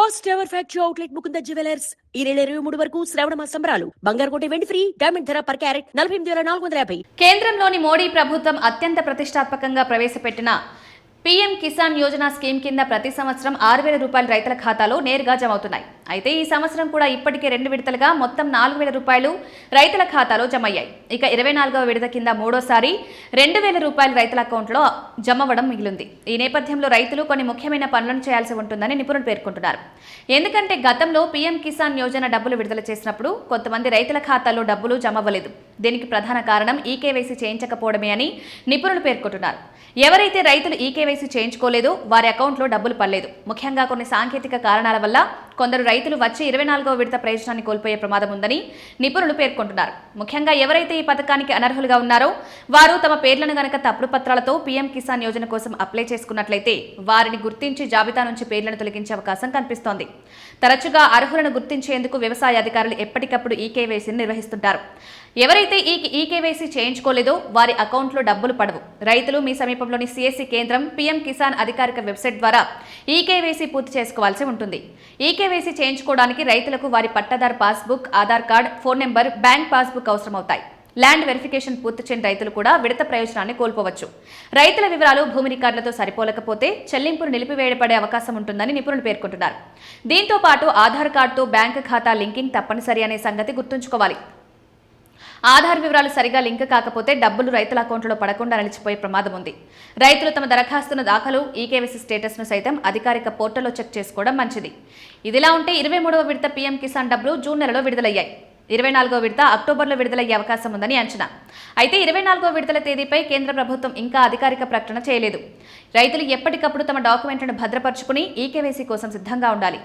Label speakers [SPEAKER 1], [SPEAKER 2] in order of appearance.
[SPEAKER 1] First ever factory outlet Mukunda jewellers ఈ నెల 23 వరకు శ్రావణ మాస సంబరాలు. బంగారు కొంటే వెండి ఫ్రీ. డైమండ్ ధర పర్ క్యారెట్ 48,450.
[SPEAKER 2] కేంద్రంలోని మోడీ ప్రభుత్వం అత్యంత ప్రతిష్టాత్మకంగా ప్రవేశపెట్టిన పీఎం కిసాన్ యోజన స్కీమ్ కింద ప్రతి సంవత్సరం 6,000 రూపాయలు రైతుల ఖాతాలో నేరుగా జమ అవుతున్నాయి. అయితే ఈ సంవత్సరం కూడా ఇప్పటికే 2 విడతలుగా మొత్తం 4,000 రూపాయలు రైతుల ఖాతాలో జమ అయ్యాయి. ఇక 24వ విడత కింద మూడోసారి 2,000 రూపాయలు రైతుల అకౌంట్లో జమ అవ్వడం మిగిలింది. ఈ నేపథ్యంలో రైతులు కొన్ని ముఖ్యమైన పనులను చేయాల్సి ఉంటుందని నిపుణులు పేర్కొంటున్నారు. ఎందుకంటే గతంలో పీఎం కిసాన్ యోజన డబ్బులు విడుదల చేసినప్పుడు కొంతమంది రైతుల ఖాతాల్లో డబ్బులు జమ అవ్వలేదు. దీనికి ప్రధాన కారణం ఈకేవైసీ చేయించకపోవడమే అని నిపుణులు పేర్కొంటున్నారు. ఎవరైతే రైతులు ఈకేవైసీ చేయించుకోలేదో వారి అకౌంట్లో డబ్బులు పడలేదు. ముఖ్యంగా కొన్ని సాంకేతిక కారణాల వల్ల కొందరు రైతులు వచ్చి 24వ విడత ప్రయోజనాన్ని కోల్పోయే ప్రమాదం ఉందని నిపుణులు పేర్కొంటున్నారు. ముఖ్యంగా ఎవరైతే ఈ పథకానికి అనర్హులుగా ఉన్నారో వారు తమ పేర్లను గనక తప్పుడు పత్రాలతో పీఎం కిసాన్ యోజన కోసం అప్లై చేసుకున్నట్లయితే వారిని గుర్తించి జాబితా నుంచి పేర్లను తొలగించే అవకాశం కనిపిస్తోంది. తరచుగా అర్హులను గుర్తించేందుకు వ్యవసాయ అధికారులు ఎప్పటికప్పుడు ఈకేవైసీని నిర్వహిస్తుంటారు. ఎవరైతే ఈ ఈకేవైసీ చేయించుకోలేదో వారి అకౌంట్లో డబ్బులు పడవు. రైతులు మీ సమీపంలోని సిఎస్సి కేంద్రం పీఎం కిసాన్ అధికారిక వెబ్సైట్ ద్వారా ఈకేవైసీ పూర్తి చేసుకోవాల్సి ఉంటుంది. ఈకేవైసీ చేయించుకోవడానికి రైతులకు వారి పట్టాదారు passbook, Aadhaar card, phone number, bank passbook అవసరమవుతాయి. ల్యాండ్ వెరిఫికేషన్ పూర్తి చేయని రైతులు కూడా విడత ప్రయోజనాన్ని కోల్పోవచ్చు. రైతుల వివరాలు భూమి రికార్డులతో సరిపోలకపోతే చెల్లింపును నిలిపివేయబడే అవకాశం ఉంటుందని నిపుణులు పేర్కొంటున్నారు. దీంతో పాటు ఆధార్ కార్డుతో బ్యాంకు ఖాతా లింకింగ్ తప్పనిసరి అనే సంగతి గుర్తుంచుకోవాలి. ఆధార్ వివరాలు సరిగా లింక్ కాకపోతే డబ్బులు రైతుల అకౌంట్లో పడకుండా నిలిచిపోయే ప్రమాదం ఉంది. రైతులు తమ దరఖాస్తును దాఖలు, ఈకేవైసీ స్టేటస్ను సైతం అధికారిక పోర్టల్లో చెక్ చేసుకోవడం మంచిది. ఇదిలా ఉంటే 23వ విడత పీఎం కిసాన్ డబ్బులు జూన్ నెలలో విడుదలయ్యాయి. 24వ విడత అక్టోబర్లో విడుదలయ్యే అవకాశం ఉందని అంచనా. అయితే 24వ విడతల తేదీపై కేంద్ర ప్రభుత్వం ఇంకా అధికారిక ప్రకటన చేయలేదు. రైతులు ఎప్పటికప్పుడు తమ డాక్యుమెంట్లను భద్రపరుచుకుని ఈకేవైసీ కోసం సిద్ధంగా ఉండాలి.